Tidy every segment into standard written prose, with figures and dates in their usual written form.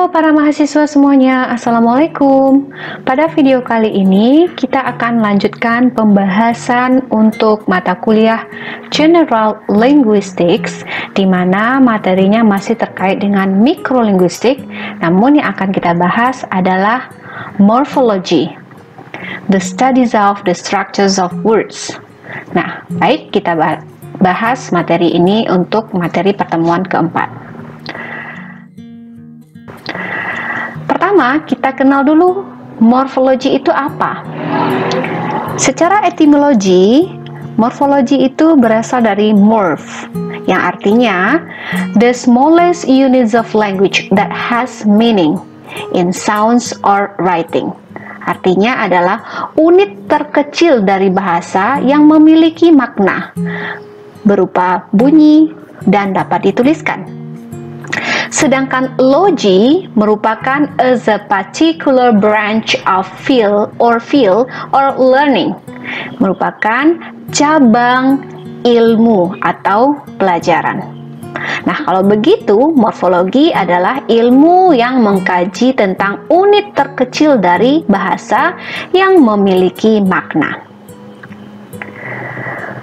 Halo para mahasiswa semuanya, Assalamualaikum. Pada video kali ini kita akan lanjutkan pembahasan untuk mata kuliah General Linguistics, di mana materinya masih terkait dengan mikrolinguistik, namun yang akan kita bahas adalah morphology, the studies of the structures of words. Nah, baik, kita bahas materi ini untuk materi pertemuan keempat. Pertama, kita kenal dulu morfologi itu apa. Secara etimologi, morfologi itu berasal dari morph, yang artinya the smallest units of language that has meaning in sounds or writing. Artinya adalah unit terkecil dari bahasa yang memiliki makna berupa bunyi dan dapat dituliskan. Sedangkan logi merupakan a particular branch of field or learning, merupakan cabang ilmu atau pelajaran. Nah, kalau begitu, morfologi adalah ilmu yang mengkaji tentang unit terkecil dari bahasa yang memiliki makna.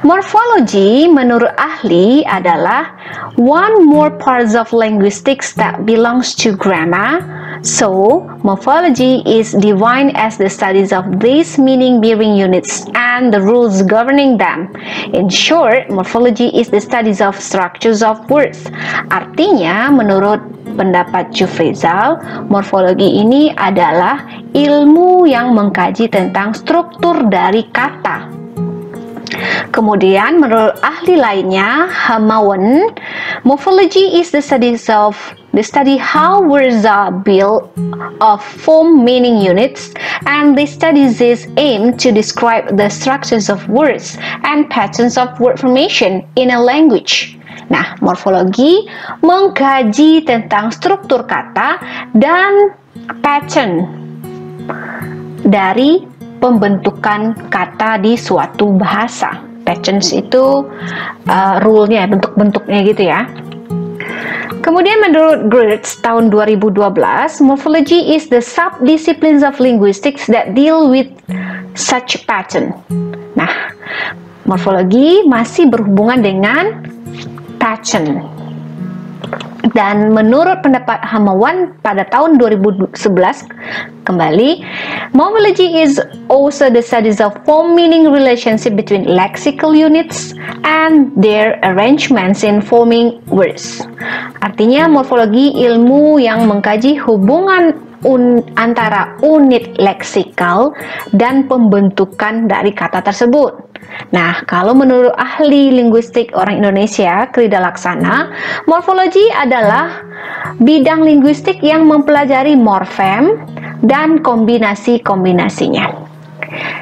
Morphology menurut ahli adalah one more parts of linguistics that belongs to grammar. So, morphology is defined as the studies of these meaning-bearing units and the rules governing them. In short, morphology is the studies of structures of words. Artinya, menurut pendapat Jufrizal, morfologi ini adalah ilmu yang mengkaji tentang struktur dari kata. Kemudian menurut ahli lainnya, Hamawan, morphology is the study how words are built of form meaning units, and the studies is aimed to describe the structures of words and patterns of word formation in a language. Nah, morfologi mengkaji tentang struktur kata dan pattern dari pembentukan kata di suatu bahasa. Patterns itu rule-nya, bentuk-bentuknya gitu ya. Kemudian menurut Gertz tahun 2012, morphology is the sub-disciplines of linguistics that deal with such pattern. Nah, morfologi masih berhubungan dengan pattern. Dan menurut pendapat Hamawan pada tahun 2011 kembali, morphology is also the studies of form meaning relationship between lexical units and their arrangements in forming words. Artinya morfologi ilmu yang mengkaji hubungan antara unit leksikal dan pembentukan dari kata tersebut. Nah, kalau menurut ahli linguistik orang Indonesia, Krida Laksana, morfologi adalah bidang linguistik yang mempelajari morfem dan kombinasi-kombinasinya.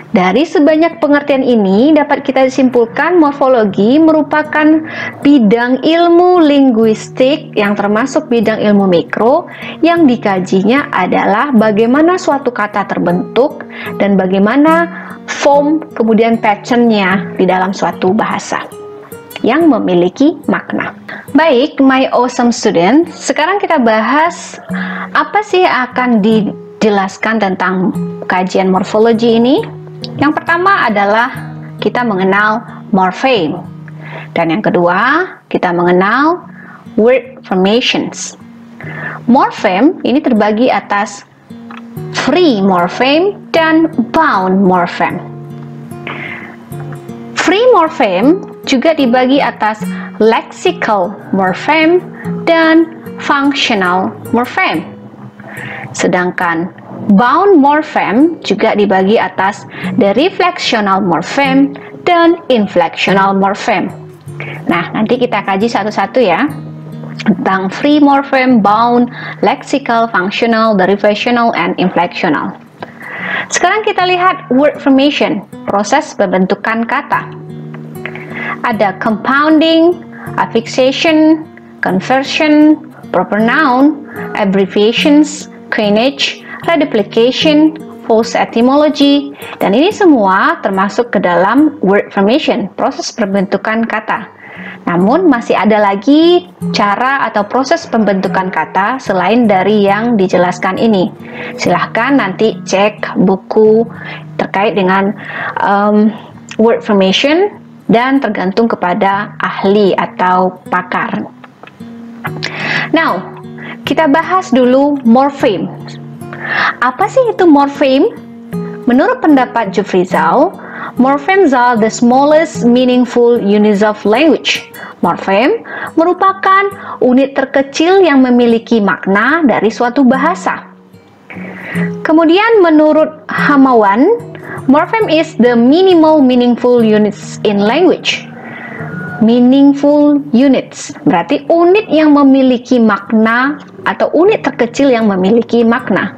Dari sebanyak pengertian ini, dapat kita simpulkan morfologi merupakan bidang ilmu linguistik yang termasuk bidang ilmu mikro, yang dikajinya adalah bagaimana suatu kata terbentuk dan bagaimana form kemudian pattern-nya di dalam suatu bahasa yang memiliki makna. Baik, my awesome student, sekarang kita bahas apa sih yang akan dijelaskan tentang kajian morfologi ini. Yang pertama adalah kita mengenal morpheme, dan yang kedua kita mengenal word formations. Morpheme ini terbagi atas free morpheme dan bound morpheme. Free morpheme juga dibagi atas lexical morpheme dan functional morpheme. Sedangkan bound morpheme juga dibagi atas the reflexional morpheme dan inflectional morpheme. Nah, nanti kita kaji satu-satu ya, tentang free morpheme, bound, lexical, functional, derivatival, and inflectional. Sekarang kita lihat word formation, proses pembentukan kata. Ada compounding, affixation, conversion, proper noun, abbreviations, coinage, reduplication, false etymology, dan ini semua termasuk ke dalam word formation, proses pembentukan kata. Namun masih ada lagi cara atau proses pembentukan kata selain dari yang dijelaskan ini. Silahkan nanti cek buku terkait dengan word formation dan tergantung kepada ahli atau pakar. Now, kita bahas dulu morpheme. Apa sih itu morpheme? Menurut pendapat Jufrizal, morphemes are the smallest meaningful units of language. Morpheme merupakan unit terkecil yang memiliki makna dari suatu bahasa. Kemudian menurut Hamawan, morpheme is the minimal meaningful units in language. Meaningful units berarti unit yang memiliki makna atau unit terkecil yang memiliki makna.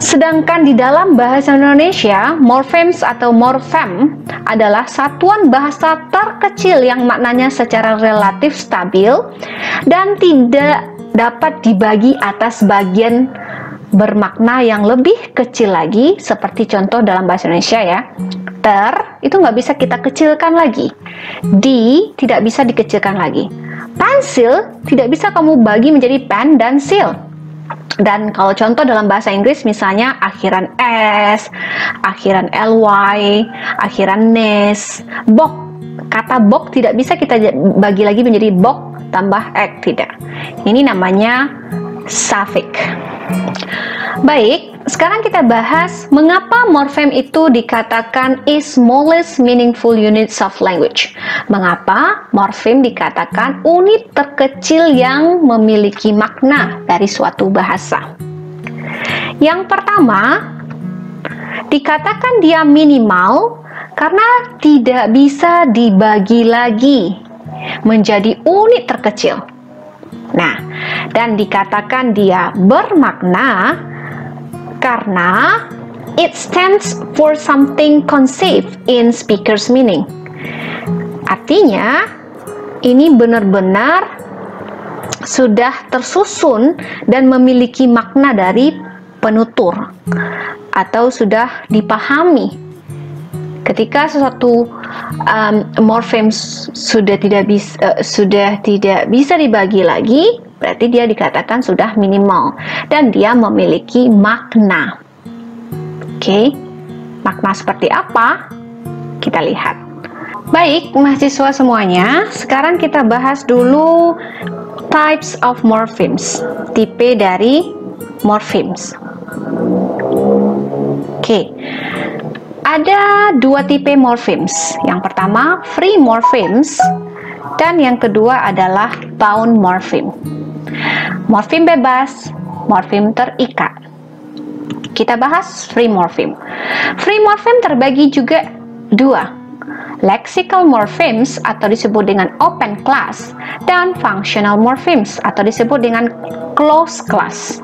Sedangkan di dalam bahasa Indonesia, morphemes atau morfem adalah satuan bahasa terkecil yang maknanya secara relatif stabil dan tidak dapat dibagi atas bagian bermakna yang lebih kecil lagi, seperti contoh dalam bahasa Indonesia ya. Ter, itu nggak bisa kita kecilkan lagi. Di, tidak bisa dikecilkan lagi. Pensil, tidak bisa kamu bagi menjadi pen dan sil. Dan kalau contoh dalam bahasa Inggris misalnya akhiran S, akhiran LY, akhiran NES, bok. Kata bok tidak bisa kita bagi lagi menjadi bok tambah ek, tidak. Ini namanya suffix. Baik, sekarang kita bahas mengapa morfem itu dikatakan is smallest meaningful units of language. Mengapa morfem dikatakan unit terkecil yang memiliki makna dari suatu bahasa. Yang pertama, dikatakan dia minimal karena tidak bisa dibagi lagi menjadi unit terkecil. Nah, dan dikatakan dia bermakna karena it stands for something conceived in speaker's meaning. Artinya, ini benar-benar sudah tersusun dan memiliki makna dari penutur atau sudah dipahami. Ketika sesuatu morfem sudah tidak bisa dibagi lagi, berarti dia dikatakan sudah minimal dan dia memiliki makna. Oke, makna seperti apa? Kita lihat. Baik, mahasiswa semuanya, sekarang kita bahas dulu types of morphemes, tipe dari morphemes. Oke. Ada dua tipe morphemes. Yang pertama, free morphemes, dan yang kedua adalah bound morpheme. Morfem bebas, morfem terikat. Kita bahas free morpheme. Free morpheme terbagi juga dua, lexical morphemes atau disebut dengan open class, dan functional morphemes atau disebut dengan closed class.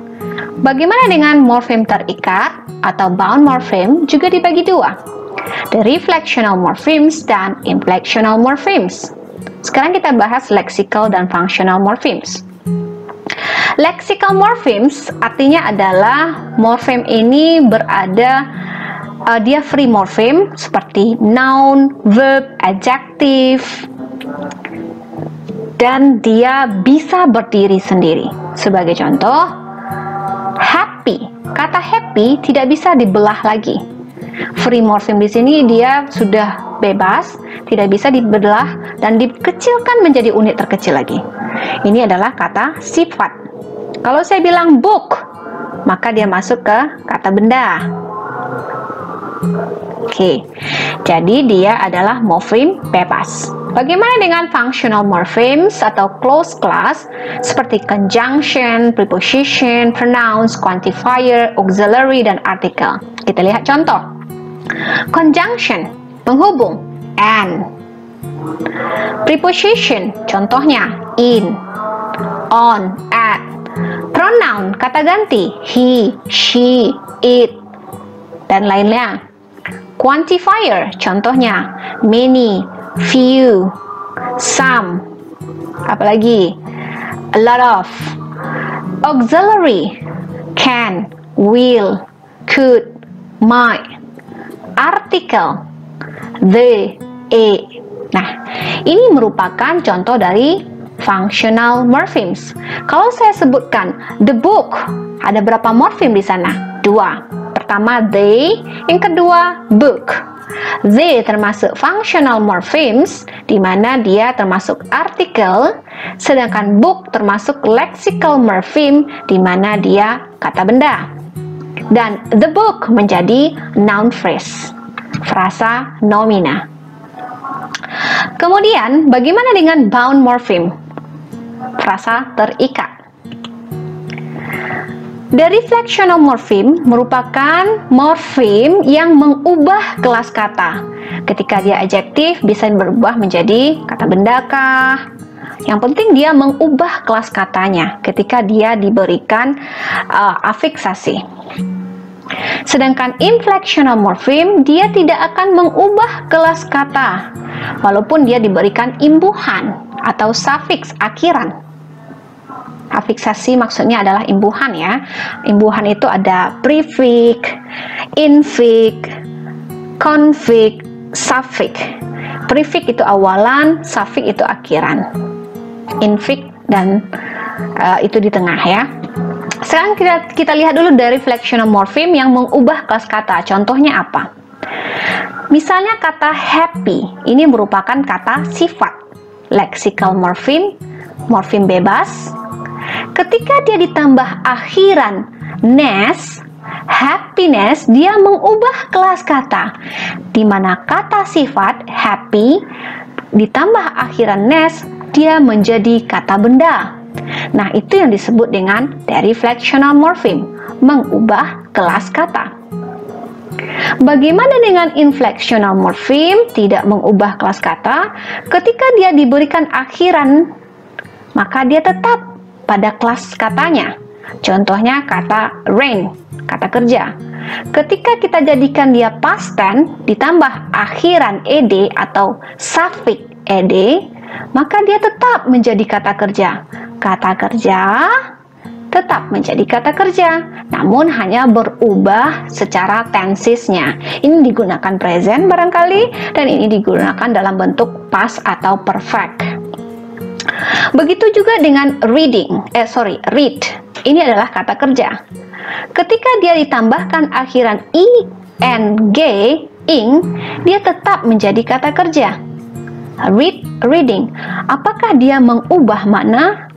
Bagaimana dengan morfem terikat atau bound morpheme juga dibagi dua, the reflectional morphemes dan inflectional morphemes. Sekarang kita bahas lexical dan functional morphemes. Lexical morphemes artinya adalah morfem ini berada dia free morpheme seperti noun, verb, adjective, dan dia bisa berdiri sendiri. Sebagai contoh, happy. Kata happy tidak bisa dibelah lagi. Free morpheme di sini dia sudah bebas, tidak bisa dibelah dan dikecilkan menjadi unit terkecil lagi. Ini adalah kata sifat. Kalau saya bilang book, maka dia masuk ke kata benda. Oke, jadi dia adalah morfem bebas. Bagaimana dengan functional morphemes atau closed class seperti conjunction, preposition, pronouns, quantifier, auxiliary, dan article? Kita lihat contoh. Conjunction, penghubung, and. Preposition, contohnya in, on, at. Pronoun, kata ganti, he, she, it, dan lainnya. Quantifier, contohnya many, few, some, apalagi a lot of. Auxiliary, can, will, could, might. Article, the, a, Nah, ini merupakan contoh dari functional morphemes. Kalau saya sebutkan the book, ada berapa morfem di sana? 2. Pertama they, yang kedua book. They termasuk functional morphemes, di mana dia termasuk artikel, sedangkan book termasuk lexical morpheme, di mana dia kata benda. Dan the book menjadi noun phrase, frasa nomina. Kemudian, bagaimana dengan bound morpheme? Frasa terikat. The reflectional morpheme merupakan morfem yang mengubah kelas kata. Ketika dia adjektif, bisa berubah menjadi kata benda kah? Yang penting dia mengubah kelas katanya ketika dia diberikan afiksasi. Sedangkan inflectional morpheme, dia tidak akan mengubah kelas kata walaupun dia diberikan imbuhan atau sufiks akhiran. Afiksasi maksudnya adalah imbuhan ya. Imbuhan itu ada prefix, infix, konfix, suffix. Prefix itu awalan, suffix itu akhiran. Infix dan itu di tengah ya. Sekarang kita lihat dulu dari reflectional morpheme yang mengubah kelas kata. Contohnya apa? Misalnya kata happy, ini merupakan kata sifat. Lexical morpheme, morfem bebas. Ketika dia ditambah akhiran ness, happiness, dia mengubah kelas kata, di mana kata sifat happy ditambah akhiran ness, dia menjadi kata benda. Nah, itu yang disebut dengan deriflectional morpheme, mengubah kelas kata. Bagaimana dengan inflectional morpheme, tidak mengubah kelas kata? Ketika dia diberikan akhiran, maka dia tetap pada kelas katanya. Contohnya kata rain, kata kerja. Ketika kita jadikan dia past tense ditambah akhiran ed atau suffix ed, maka dia tetap menjadi kata kerja. Kata kerja tetap menjadi kata kerja, namun hanya berubah secara tensesnya. Ini digunakan present barangkali, dan ini digunakan dalam bentuk past atau perfect. Begitu juga dengan read. Ini adalah kata kerja. Ketika dia ditambahkan akhiran ing, dia tetap menjadi kata kerja. Reading. Apakah dia mengubah makna?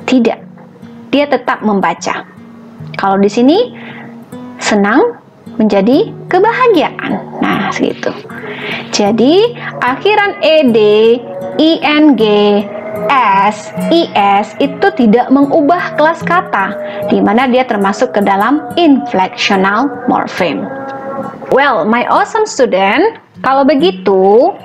Tidak. Dia tetap membaca. Kalau di sini senang menjadi kebahagiaan. Nah, segitu. Jadi, akhiran ed, ing, s, is itu tidak mengubah kelas kata, di mana dia termasuk ke dalam inflectional morpheme. Well, my awesome student, kalau begitu,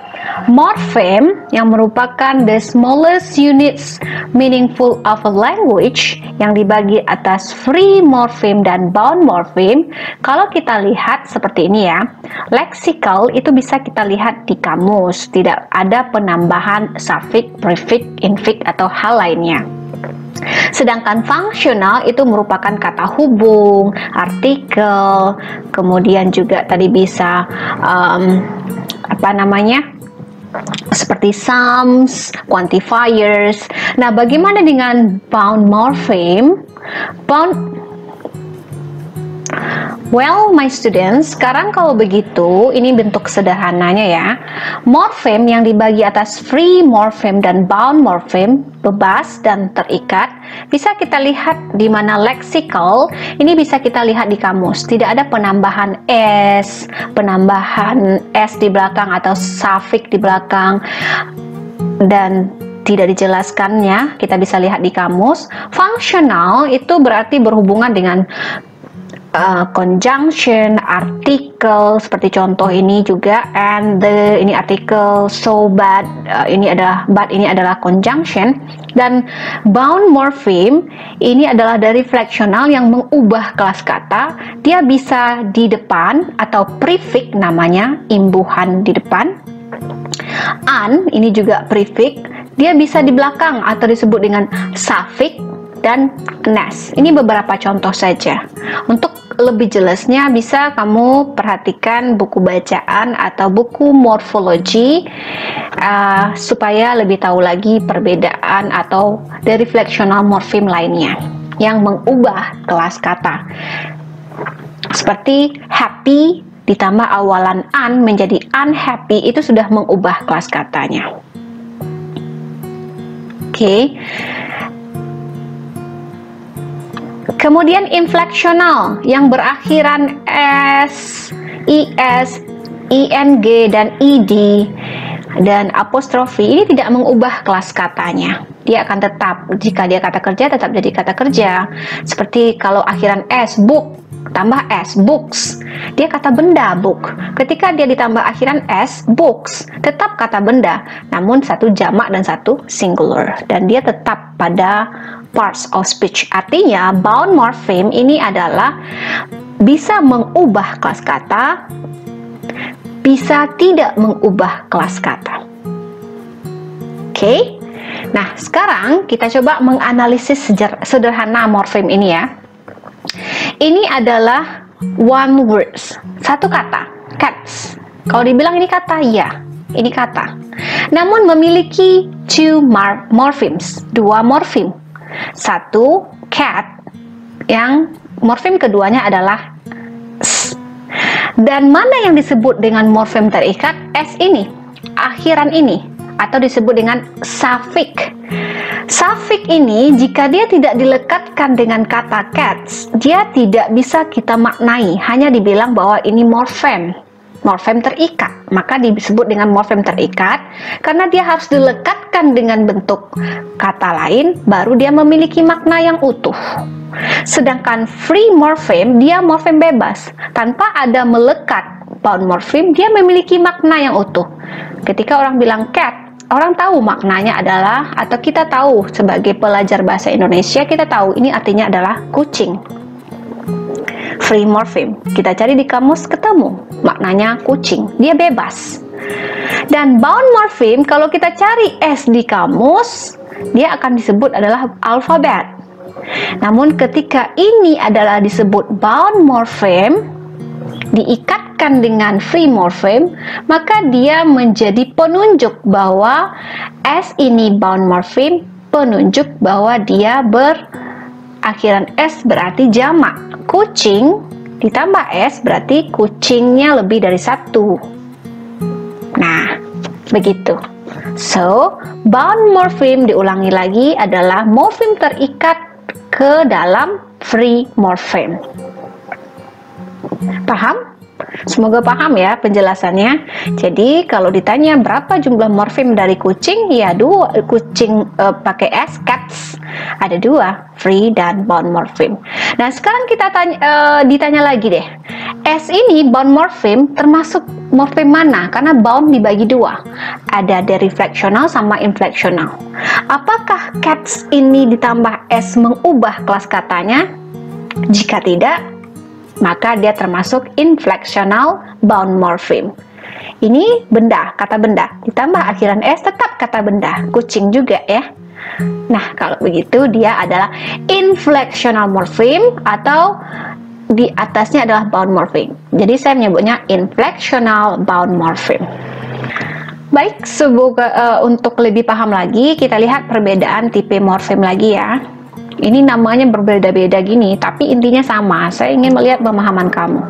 morpheme yang merupakan the smallest units meaningful of a language yang dibagi atas free morpheme dan bound morpheme, kalau kita lihat seperti ini ya, lexical itu bisa kita lihat di kamus, tidak ada penambahan suffix, prefix, infix atau hal lainnya. Sedangkan functional itu merupakan kata hubung, artikel, kemudian juga tadi bisa seperti sums, quantifiers. Nah, bagaimana dengan bound morpheme? Well, my students, sekarang kalau begitu, ini bentuk sederhananya ya. Morpheme yang dibagi atas free morpheme dan bound morpheme, bebas dan terikat, bisa kita lihat di mana lexical, ini bisa kita lihat di kamus. Tidak ada penambahan s di belakang atau suffix di belakang, dan tidak dijelaskannya, kita bisa lihat di kamus. Functional itu berarti berhubungan dengan conjunction, artikel, seperti contoh ini juga, and the, ini artikel, so but, ini adalah conjunction. Dan bound morpheme ini adalah dari flexional yang mengubah kelas kata. Dia bisa di depan atau prefix, namanya imbuhan di depan. An, ini juga prefix, dia bisa di belakang atau disebut dengan suffix, dan ness. Ini beberapa contoh saja. Untuk lebih jelasnya bisa kamu perhatikan buku bacaan atau buku morfologi supaya lebih tahu lagi perbedaan atau reflectional morfem lainnya yang mengubah kelas kata. Seperti happy ditambah awalan un menjadi unhappy, itu sudah mengubah kelas katanya. Oke. Kemudian infleksional yang berakhiran s, is, ing dan ed dan apostrofi, ini tidak mengubah kelas katanya. Dia akan tetap, jika dia kata kerja tetap jadi kata kerja. Seperti kalau akhiran s, book tambah s, books, dia kata benda book. Ketika dia ditambah akhiran s, books, tetap kata benda, namun satu jamak dan satu singular, dan dia tetap pada parts of speech. Artinya bound morpheme ini adalah bisa mengubah kelas kata, bisa tidak mengubah kelas kata. Oke. Nah, sekarang kita coba menganalisis sederhana morfem ini ya. Ini adalah one words, satu kata, cats. Kalau dibilang ini kata, ya, ini kata. Namun memiliki two morphemes, dua morfem. Satu, cat, yang morfem keduanya adalah s. Dan mana yang disebut dengan morfem terikat? S ini, akhiran ini, atau disebut dengan suffix. Suffix ini jika dia tidak dilekatkan dengan kata cats, dia tidak bisa kita maknai, hanya dibilang bahwa ini morfem terikat. Maka disebut dengan morfem terikat karena dia harus dilekatkan dengan bentuk kata lain, baru dia memiliki makna yang utuh. Sedangkan free morfem, dia morfem bebas, tanpa ada melekat bound morfem, dia memiliki makna yang utuh. Ketika orang bilang cat, orang tahu maknanya adalah, atau kita tahu sebagai pelajar bahasa Indonesia, kita tahu ini artinya adalah kucing. Free morpheme, kita cari di kamus ketemu, maknanya kucing, dia bebas. Dan bound morpheme, kalau kita cari S di kamus, dia akan disebut adalah alfabet. Namun ketika ini adalah disebut bound morpheme, diikatkan dengan free morpheme, maka dia menjadi penunjuk bahwa S ini bound morpheme, penunjuk bahwa dia berakhiran S berarti jamak. Kucing ditambah S berarti kucingnya lebih dari satu. Nah, begitu. So, bound morpheme diulangi lagi adalah morfem terikat ke dalam free morpheme. Paham? Semoga paham ya penjelasannya. Jadi kalau ditanya berapa jumlah morfem dari kucing, ya dua. Kucing pakai S, cats, ada dua, free dan bound morfem. Nah sekarang kita ditanya lagi deh, S ini bound morfem termasuk morfem mana? Karena bound dibagi dua, ada derifleksional sama infleksional. Apakah cats ini ditambah S mengubah kelas katanya? Jika tidak, maka dia termasuk infleksional bound morpheme. Ini benda, kata benda, ditambah akhiran S tetap kata benda, kucing juga ya. Nah, kalau begitu dia adalah infleksional morpheme atau di atasnya adalah bound morpheme. Jadi saya menyebutnya infleksional bound morpheme. Baik, semoga untuk lebih paham lagi, kita lihat perbedaan tipe morfem lagi ya. Ini namanya berbeda-beda gini, tapi intinya sama. Saya ingin melihat pemahaman kamu.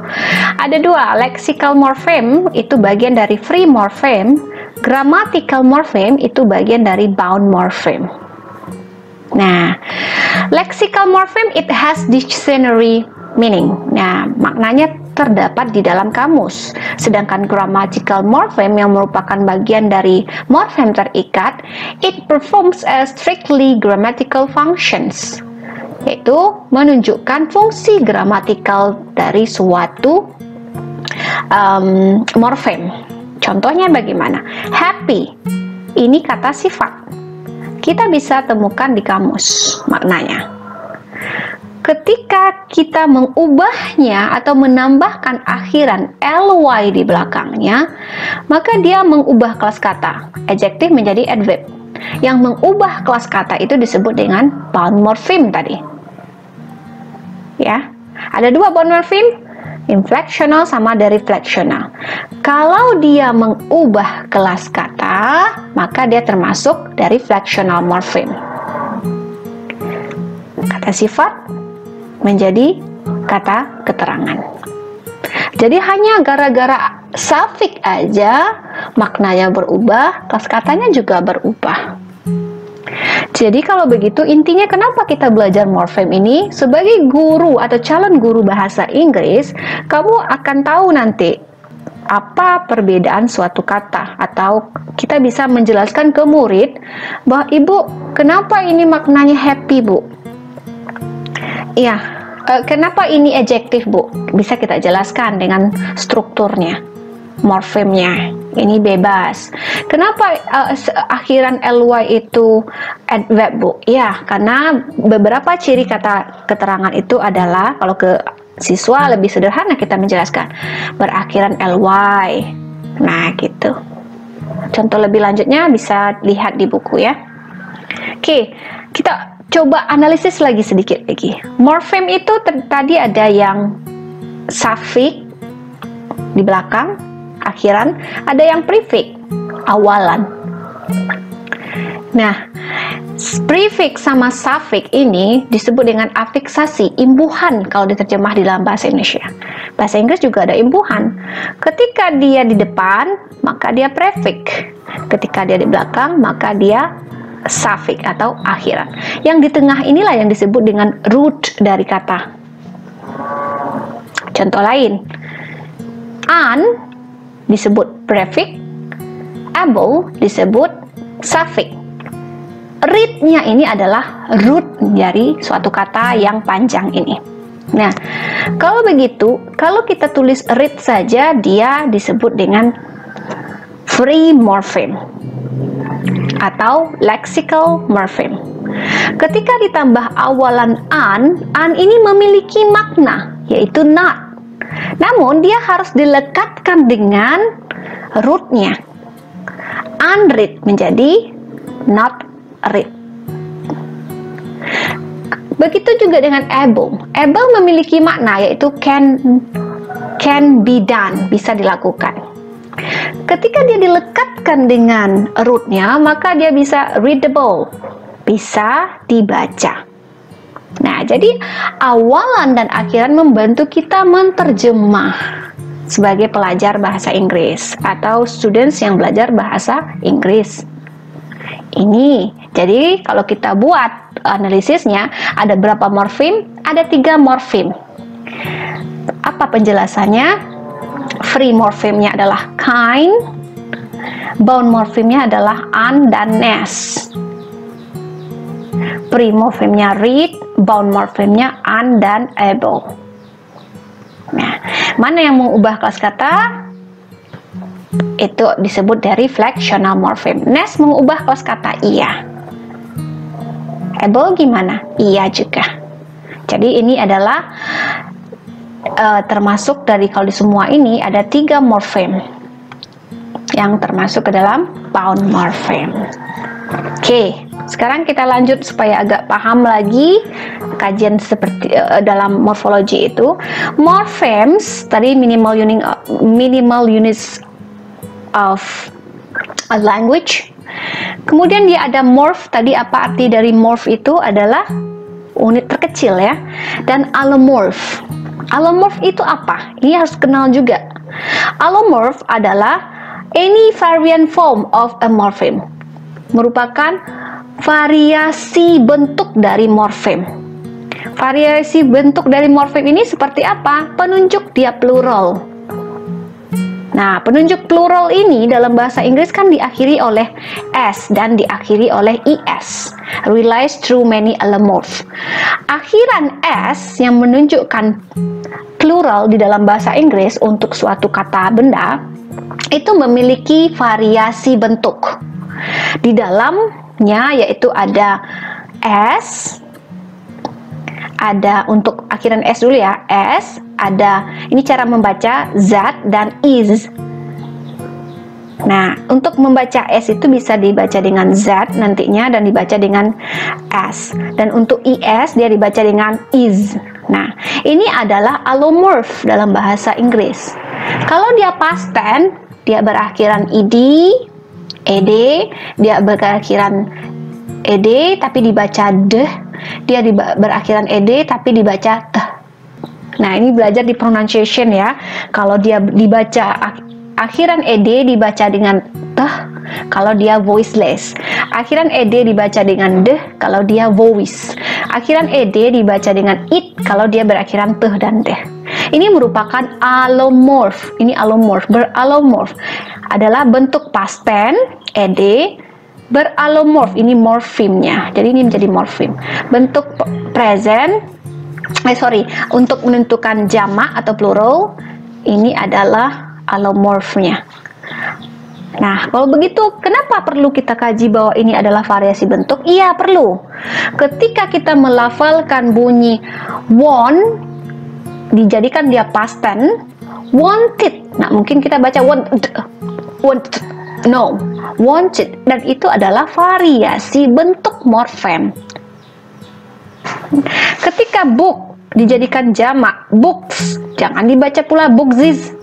Ada dua, lexical morpheme itu bagian dari free morpheme, grammatical morpheme itu bagian dari bound morpheme. Nah, lexical morpheme it has dictionary meaning. Nah, maknanya terdapat di dalam kamus. Sedangkan grammatical morpheme yang merupakan bagian dari morfem terikat, it performs as strictly grammatical functions, yaitu menunjukkan fungsi gramatikal dari suatu morfem. Contohnya bagaimana? Happy, ini kata sifat. Kita bisa temukan di kamus maknanya. Ketika kita mengubahnya atau menambahkan akhiran ly di belakangnya, maka dia mengubah kelas kata. Adjektif menjadi adverb. yang mengubah kelas kata itu disebut dengan bound morpheme tadi. Ya, ada dua bound morpheme, inflectional sama deriflectional. Kalau dia mengubah kelas kata, maka dia termasuk deriflectional morpheme. Kata sifat menjadi kata keterangan. Jadi hanya gara-gara suffix aja maknanya berubah, kelas katanya juga berubah. Jadi kalau begitu intinya kenapa kita belajar morfem ini? Sebagai guru atau calon guru bahasa Inggris, kamu akan tahu nanti apa perbedaan suatu kata, atau kita bisa menjelaskan ke murid bahwa ibu, kenapa ini maknanya happy bu? Iya, kenapa ini adjektif bu? Bisa kita jelaskan dengan strukturnya, morfemnya. Ini bebas. Kenapa akhiran ly itu adverb bu? Ya, karena beberapa ciri kata keterangan itu adalah, kalau ke siswa lebih sederhana kita menjelaskan, berakhiran ly. Nah gitu. Contoh lebih lanjutnya bisa lihat di buku ya. Oke, kita coba analisis lagi sedikit lagi. Morfem itu tadi ada yang suffix di belakang, akhiran, ada yang prefix, awalan. Nah, prefix sama suffix ini disebut dengan afiksasi, imbuhan kalau diterjemah di dalam bahasa Indonesia. Bahasa Inggris juga ada imbuhan. Ketika dia di depan, maka dia prefix. Ketika dia di belakang, maka dia suffix atau akhiran. Yang di tengah inilah yang disebut dengan root dari kata. Contoh lain, an disebut prefix, able disebut suffix. Read-nya ini adalah root dari suatu kata yang panjang ini. Nah, kalau begitu, kalau kita tulis read saja, dia disebut dengan free morpheme atau lexical morpheme. Ketika ditambah awalan an ini memiliki makna, yaitu not. Namun dia harus dilekatkan dengan rootnya. Unread menjadi not read. Begitu juga dengan able. Able memiliki makna, yaitu can be done, bisa dilakukan. Ketika dia dilekatkan dengan rootnya, maka dia bisa readable, bisa dibaca. Nah, jadi awalan dan akhiran membantu kita menterjemah sebagai pelajar bahasa Inggris atau students yang belajar bahasa Inggris. Ini, jadi kalau kita buat analisisnya, ada berapa morfem? Ada 3 morfem. Apa penjelasannya? Free morfemnya adalah kind, bound morfemnya adalah an dan ness. Free morfemnya read, bound morfemnya an dan able. Nah, mana yang mengubah kelas kata? Itu disebut deriflectional morpheme. Ness mengubah kelas kata iya. Able gimana? Iya juga. Jadi ini adalah termasuk dari, kalau di semua ini ada 3 morfem yang termasuk ke dalam bound morpheme. Oke, sekarang kita lanjut supaya agak paham lagi kajian seperti dalam morfologi itu. Morphemes tadi minimal units of a language. Kemudian dia ada morph. Tadi apa arti dari morph? Itu adalah unit terkecil ya. Dan allomorph. Allomorph itu apa? Ini harus kenal juga. Allomorph adalah any variant form of a morpheme. Merupakan variasi bentuk dari morfem. Variasi bentuk dari morfem ini seperti apa? Penunjuk dia plural. Nah, penunjuk plural ini dalam bahasa Inggris kan diakhiri oleh s dan diakhiri oleh es. Relies through many allomorph. Akhiran s yang menunjukkan plural di dalam bahasa Inggris untuk suatu kata benda itu memiliki variasi bentuk. Di dalamnya yaitu ada s, ada untuk akhiran s dulu ya, s, ada, ini cara membaca, z dan is. Nah, untuk membaca S itu bisa dibaca dengan Z nantinya dan dibaca dengan S. Dan untuk IS dia dibaca dengan is. Nah, ini adalah allomorph dalam bahasa Inggris. Kalau dia past tense, dia berakhiran ed, ed, dia berakhiran ed tapi dibaca deh, dia berakhiran ed tapi dibaca teh. Nah, ini belajar di pronunciation ya. Kalau dia dibaca akhiran ed dibaca dengan teh kalau dia voiceless. Akhiran ed dibaca dengan deh kalau dia voice. Akhiran ed dibaca dengan it kalau dia berakhiran teh dan deh. Ini merupakan allomorph. Ini allomorph. Berallomorph adalah bentuk past tense ed berallomorph. Ini morfemnya. Jadi ini menjadi morfem. Bentuk present untuk menentukan jamak atau plural, ini adalah allomorphnya. Nah, kalau begitu, kenapa perlu kita kaji bahwa ini adalah variasi bentuk? Iya, perlu. Ketika kita melafalkan bunyi want, dijadikan dia past tense, wanted. Nah, mungkin kita baca wanted. Dan itu adalah variasi bentuk morfem. Ketika book dijadikan jamak, books, jangan dibaca pula booksies.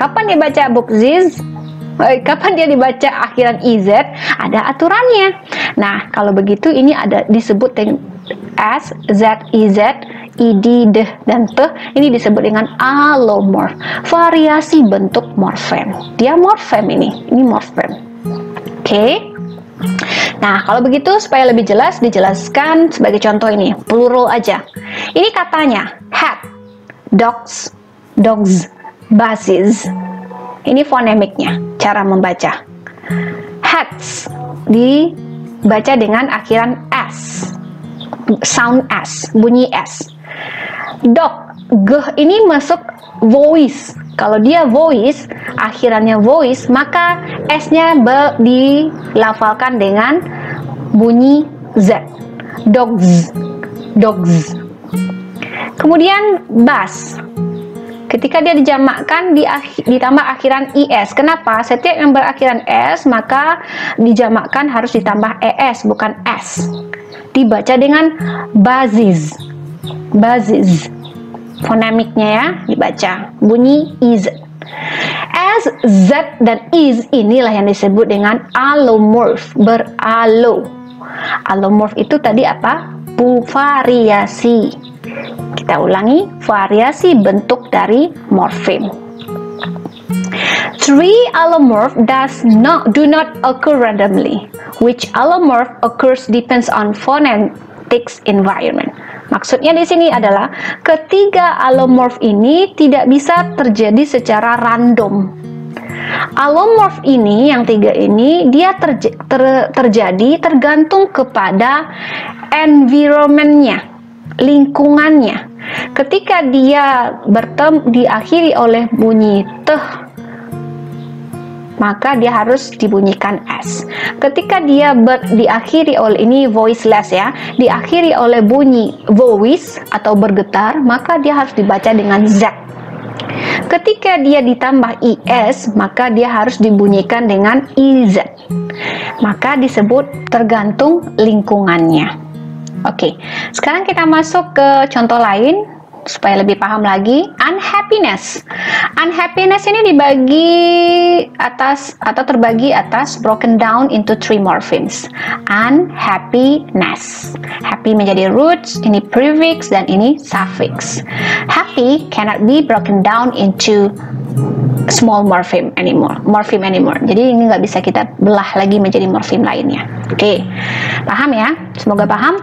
Kapan dia baca booksies? Kapan dia dibaca akhiran iz? Ada aturannya. Nah, kalau begitu ini ada disebut dengan s, z, iz, id, deh, dan teh. Ini disebut dengan allomorph, variasi bentuk morfem. Dia morfem ini morfem. Oke. Nah, kalau begitu supaya lebih jelas dijelaskan sebagai contoh ini, plural aja. Ini katanya hat, dogs, buses. Ini fonemiknya, cara membaca. Hats dibaca dengan akhiran s, sound s, bunyi s. Dog, ini masuk voice. Kalau dia voice, akhirannya voice, maka s-nya dilafalkan dengan bunyi z. Dogs. Kemudian bus. Ketika dia dijamakkan ditambah akhiran is. Kenapa? Setiap yang berakhiran s maka dijamakkan harus ditambah es, bukan s. Dibaca dengan buses. Fonemiknya ya, dibaca bunyi iz. S, z, dan is inilah yang disebut dengan allomorph, beralo. Allomorph itu tadi apa? Variasi. Kita ulangi, variasi bentuk dari morfem. Three allomorph do not occur randomly. Which allomorph occurs depends on phonetics environment. Maksudnya di sini adalah ketiga allomorph ini tidak bisa terjadi secara random. Allomorph ini, yang tiga ini, dia terjadi tergantung kepada environment-nya, lingkungannya. Ketika dia diakhiri oleh bunyi teh, maka dia harus dibunyikan s. Ketika dia diakhiri oleh, ini voiceless ya, diakhiri oleh bunyi voice atau bergetar, maka dia harus dibaca dengan z. Ketika dia ditambah is, maka dia harus dibunyikan dengan iz. Maka disebut tergantung lingkungannya. Oke, sekarang kita masuk ke contoh lain supaya lebih paham lagi. Unhappiness. Unhappiness ini dibagi atas atau terbagi atas, broken down into three morphemes. Unhappiness. Happy menjadi roots, ini prefix dan ini suffix. Happy cannot be broken down into small morpheme anymore. Jadi ini nggak bisa kita belah lagi menjadi morfem lainnya. Oke, paham ya? Semoga paham.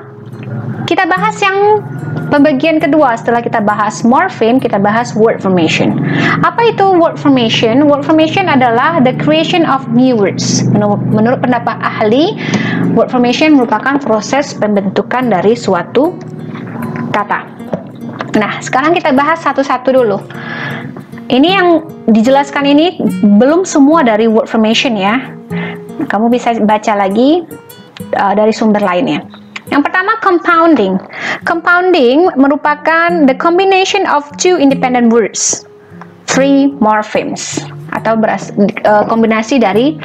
Kita bahas yang pembagian kedua. Setelah kita bahas morpheme, kita bahas word formation. Apa itu word formation? Word formation adalah the creation of new words. Menurut pendapat ahli, word formation merupakan proses pembentukan dari suatu kata. Nah, sekarang kita bahas satu-satu dulu. Ini yang dijelaskan ini belum semua dari word formation ya. Kamu bisa baca lagi dari sumber lainnya. Yang pertama, compounding. Compounding merupakan the combination of two independent words, three morphemes. atau kombinasi dari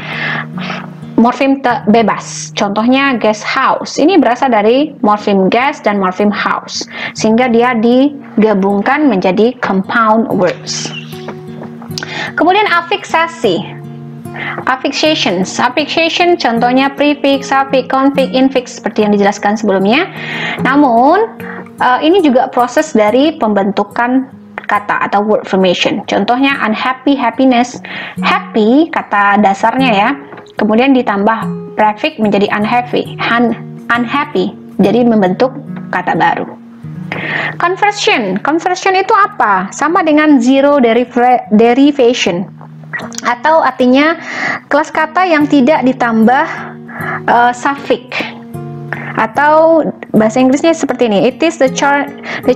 morfem bebas. Contohnya guest house. Ini berasal dari morfem guest dan morfem house, sehingga dia digabungkan menjadi compound words. Kemudian afiksasi. Affixation contohnya prefix, suffix, confix, infix seperti yang dijelaskan sebelumnya. Namun ini juga proses dari pembentukan kata atau word formation. Contohnya unhappy, happiness. Happy kata dasarnya ya, kemudian ditambah prefix menjadi unhappy, jadi membentuk kata baru. Conversion itu apa? Sama dengan zero derivation, atau artinya kelas kata yang tidak ditambah suffix, atau bahasa Inggrisnya seperti ini. It is the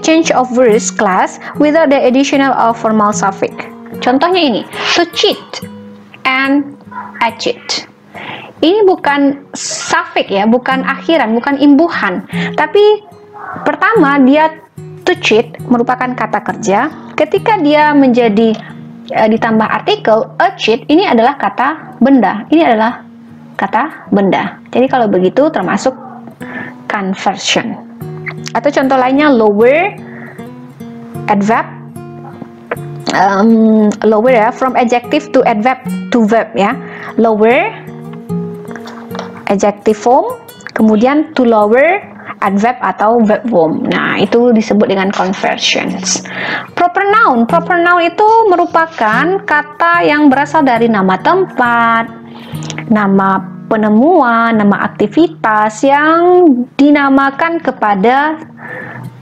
change of words class without the additional of formal suffix. Contohnya ini, to cheat and a cheat. Ini bukan suffix ya, bukan akhiran, bukan imbuhan, tapi pertama dia to cheat merupakan kata kerja. Ketika dia menjadi ditambah artikel a cheat, ini adalah kata benda. Ini adalah kata benda. Jadi kalau begitu termasuk conversion. Atau contoh lainnya lower adverb, lower ya, from adjective to adverb to verb ya. Lower adjective form, kemudian to lower adverb atau verb form. Nah, itu disebut dengan conversions. Proper noun itu merupakan kata yang berasal dari nama tempat, nama penemuan, nama aktivitas yang dinamakan kepada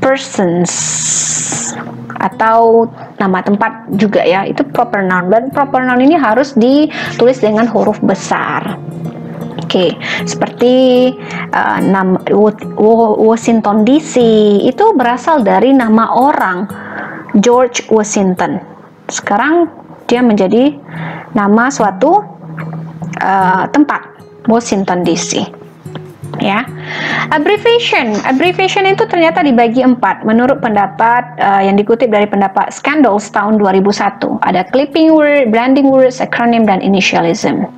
persons atau nama tempat juga ya. Itu proper noun, dan proper noun ini harus ditulis dengan huruf besar. Oke, seperti nama Washington DC itu berasal dari nama orang George Washington. Sekarang dia menjadi nama suatu tempat Washington DC. Ya, abbreviation itu ternyata dibagi 4 menurut pendapat yang dikutip dari pendapat Scandals tahun 2001. Ada clipping word, blending words, acronym, dan initialism.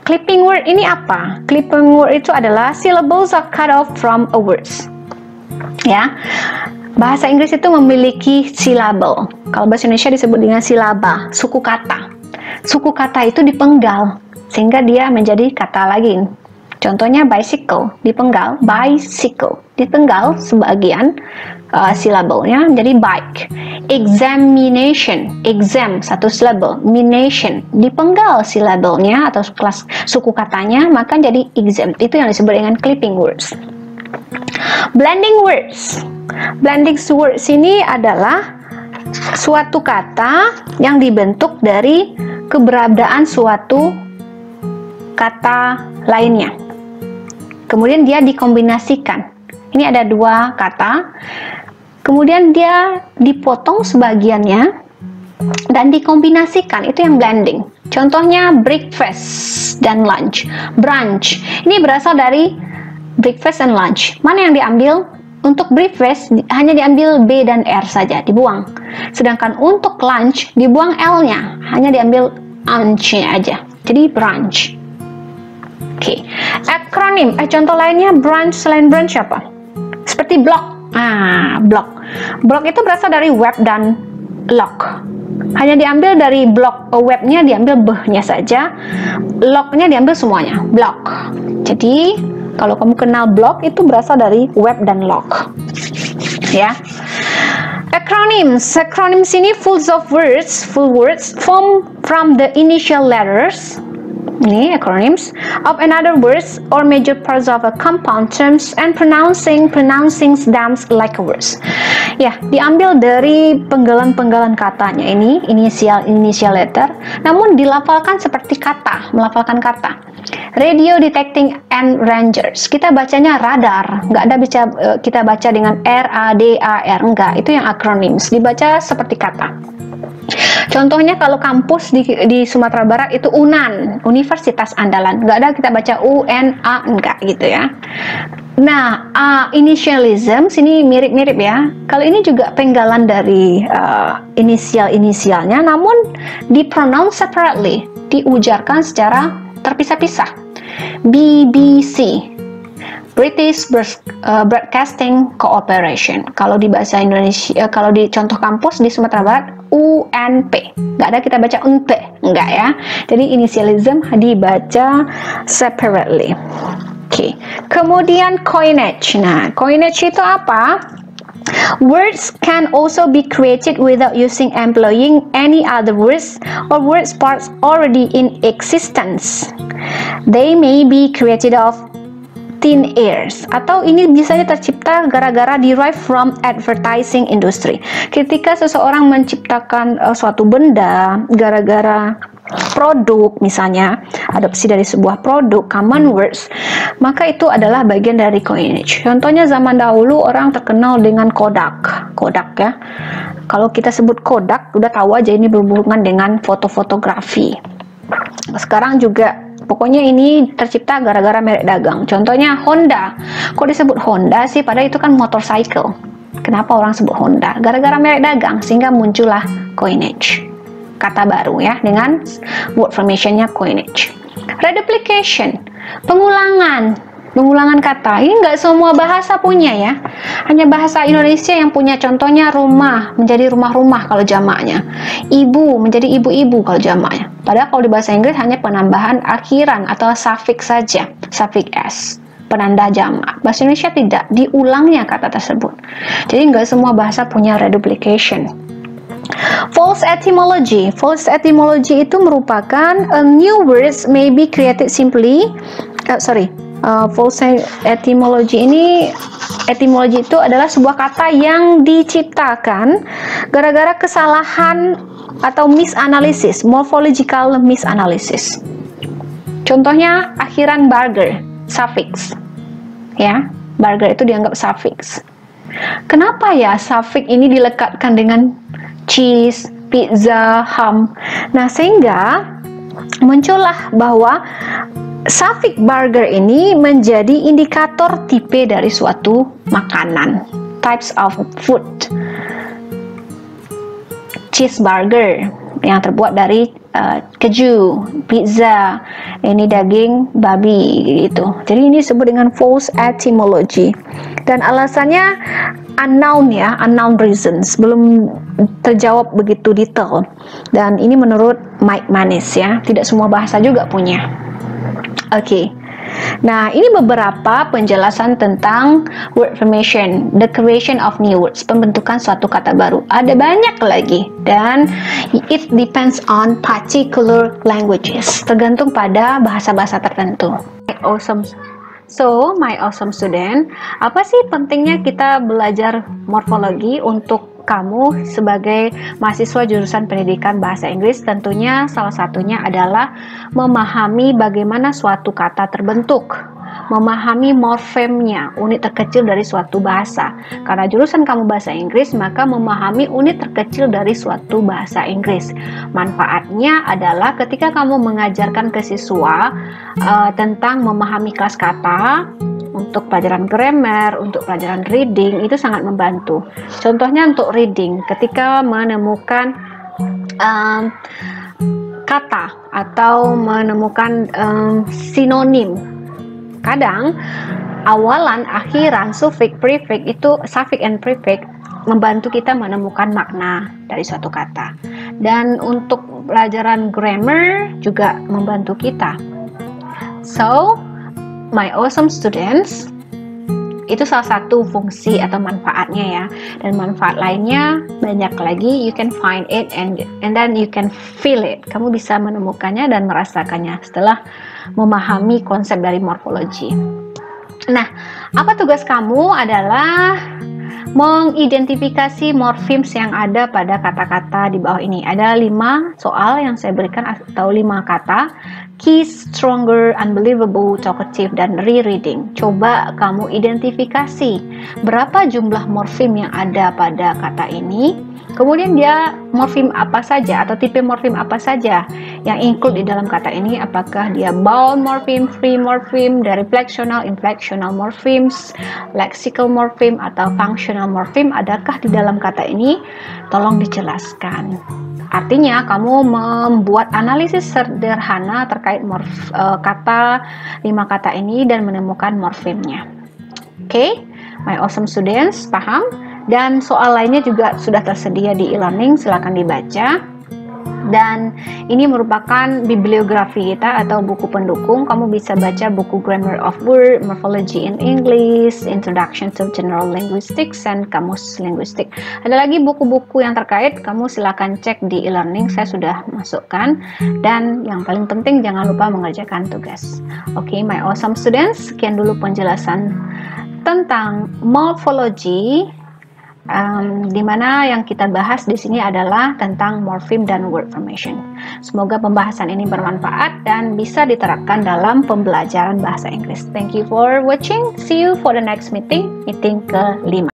Clipping word ini apa? Clipping word itu adalah syllables are cut off from a words. Ya, bahasa Inggris itu memiliki silabel. Kalau bahasa Indonesia disebut dengan silaba, suku kata. Suku kata itu dipenggal sehingga dia menjadi kata lagi. Contohnya bicycle, dipenggal, bicycle, dipenggal sebagian silabelnya menjadi bike. Examination, exam satu silabel, mination, dipenggal silabelnya atau kelas suku katanya, maka jadi exam. Itu yang disebut dengan clipping words. Blending words. Blending words ini adalah suatu kata yang dibentuk dari keberadaan suatu kata lainnya. Kemudian dia dikombinasikan. Ini ada 2 kata. Kemudian dia dipotong sebagiannya dan dikombinasikan. Itu yang blending. Contohnya breakfast dan lunch. Brunch. Ini berasal dari breakfast and lunch. Mana yang diambil? Untuk breakfast hanya diambil B dan R saja, dibuang. Sedangkan untuk lunch dibuang L-nya, hanya diambil lunch-nya aja. Jadi brunch. Oke, akronim. Contoh lainnya branch, selain branch apa? Seperti block. Block. Block itu berasal dari web dan lock. Hanya diambil dari block webnya, diambil B-nya saja. Lock-nya diambil semuanya. Block. Jadi kalau kamu kenal block itu berasal dari web dan lock. Ya. Acronyms. Acronyms ini full words form from the initial letters. Ini acronyms of another words or major parts of a compound terms and pronouncing them like words. Ya, diambil dari penggalan katanya ini, initial letter, namun dilafalkan seperti kata, melafalkan kata. Radio detecting and rangers. Kita bacanya radar, nggak ada kita baca dengan R A D A R, enggak. Itu yang acronyms, dibaca seperti kata. Contohnya kalau kampus di Sumatera Barat itu UNAN, Universitas Andalan. Nggak ada kita baca UNA, enggak gitu ya. Nah, initialism sini mirip-mirip ya. Kalau ini juga penggalan dari inisial-inisialnya, namun dipronounce separately, diujarkan secara terpisah-pisah. BBC, British Broadcasting Corporation. Kalau di bahasa Indonesia, kalau di contoh kampus di Sumatera Barat, UNP. Nggak ada kita baca UNP, enggak ya. Jadi initialism dibaca separately. Oke. Kemudian coinage. Nah, coinage itu apa? Words can also be created without employing any other words or words parts already in existence. They may be created of thin airs, atau ini bisa tercipta gara-gara derive from advertising industry. Ketika seseorang menciptakan suatu benda gara-gara produk, misalnya adopsi dari sebuah produk, common words, maka itu adalah bagian dari coinage. Contohnya zaman dahulu orang terkenal dengan Kodak ya. Kalau kita sebut Kodak, udah tahu aja ini berhubungan dengan fotografi. Sekarang juga pokoknya ini tercipta gara-gara merek dagang. Contohnya Honda. Kok disebut Honda sih? Padahal itu kan motorcycle. Kenapa orang sebut Honda? Gara-gara merek dagang, sehingga muncullah coinage. Kata baru ya, dengan word formation-nya coinage. Reduplication, pengulangan kata. Ini nggak semua bahasa punya ya. Hanya bahasa Indonesia yang punya. Contohnya rumah menjadi rumah-rumah kalau jamaknya. Ibu menjadi ibu-ibu kalau jamaknya. Padahal kalau di bahasa Inggris hanya penambahan akhiran atau suffix saja, suffix s, penanda jamak. Bahasa Indonesia tidak, diulangnya kata tersebut. Jadi nggak semua bahasa punya reduplication. False etymology. False etymology itu merupakan new words may be created simply. False etymology itu adalah sebuah kata yang diciptakan gara-gara kesalahan atau misanalisis, morphological misanalisis. Contohnya akhiran burger, suffix. Ya, burger itu dianggap suffix. Kenapa ya suffix ini dilekatkan dengan cheese, pizza, ham? Nah, sehingga muncullah bahwa suffix burger ini menjadi indikator tipe dari suatu makanan, types of food. Cheeseburger yang terbuat dari keju, pizza, ini daging babi gitu. Jadi ini disebut dengan false etymology. Dan alasannya unknown ya, unknown reasons, belum terjawab begitu detail. Dan ini menurut Mike Manis ya, tidak semua bahasa juga punya. Oke. Nah, ini beberapa penjelasan tentang word formation, the creation of new words, pembentukan suatu kata baru. Ada banyak lagi, dan it depends on particular languages, tergantung pada bahasa-bahasa tertentu. My awesome student, apa sih pentingnya kita belajar morfologi untuk kamu sebagai mahasiswa jurusan pendidikan bahasa Inggris? Tentunya salah satunya adalah memahami bagaimana suatu kata terbentuk, memahami morfemnya, unit terkecil dari suatu bahasa. Karena jurusan kamu bahasa Inggris, maka memahami unit terkecil dari suatu bahasa Inggris. Manfaatnya adalah ketika kamu mengajarkan ke siswa tentang memahami kelas kata, untuk pelajaran grammar, untuk pelajaran reading, itu sangat membantu. Contohnya untuk reading, ketika menemukan kata atau menemukan sinonim, kadang awalan, akhiran, suffix, prefix itu, suffix and prefix membantu kita menemukan makna dari suatu kata. Dan untuk pelajaran grammar juga membantu kita. So, my awesome students, itu salah satu fungsi atau manfaatnya ya. Dan manfaat lainnya banyak lagi. You can find it and then you can feel it. Kamu bisa menemukannya dan merasakannya setelah memahami konsep dari morfologi. Nah, apa tugas kamu adalah mengidentifikasi morfemes yang ada pada kata-kata di bawah ini. Ada 5 soal yang saya berikan, atau 5 kata: key, stronger, unbelievable, talkative, dan rereading. Coba kamu identifikasi berapa jumlah morfem yang ada pada kata ini, Kemudian dia morfem apa saja atau tipe morfem apa saja yang include di dalam kata ini, apakah dia bound morfem, free morfem, dari flexional, inflectional morphemes, lexical morphem atau functional morphem, adakah di dalam kata ini? Tolong dijelaskan. Artinya kamu membuat analisis sederhana terkait kata 5 kata ini dan menemukan morfemnya. Oke, my awesome students, paham? Dan soal lainnya juga sudah tersedia di e-learning, silakan dibaca. Dan ini merupakan bibliografi kita atau buku pendukung. Kamu bisa baca buku Grammar of Word, Morphology in English, Introduction to General Linguistics, dan Kamus Linguistik. Ada lagi buku-buku yang terkait, kamu silakan cek di e-learning, saya sudah masukkan. Dan yang paling penting jangan lupa mengerjakan tugas. Oke, my awesome students, sekian dulu penjelasan tentang morphology. Di mana yang kita bahas di sini adalah tentang morpheme dan word formation. Semoga pembahasan ini bermanfaat dan bisa diterapkan dalam pembelajaran bahasa Inggris. Thank you for watching. See you for the next meeting ke-5.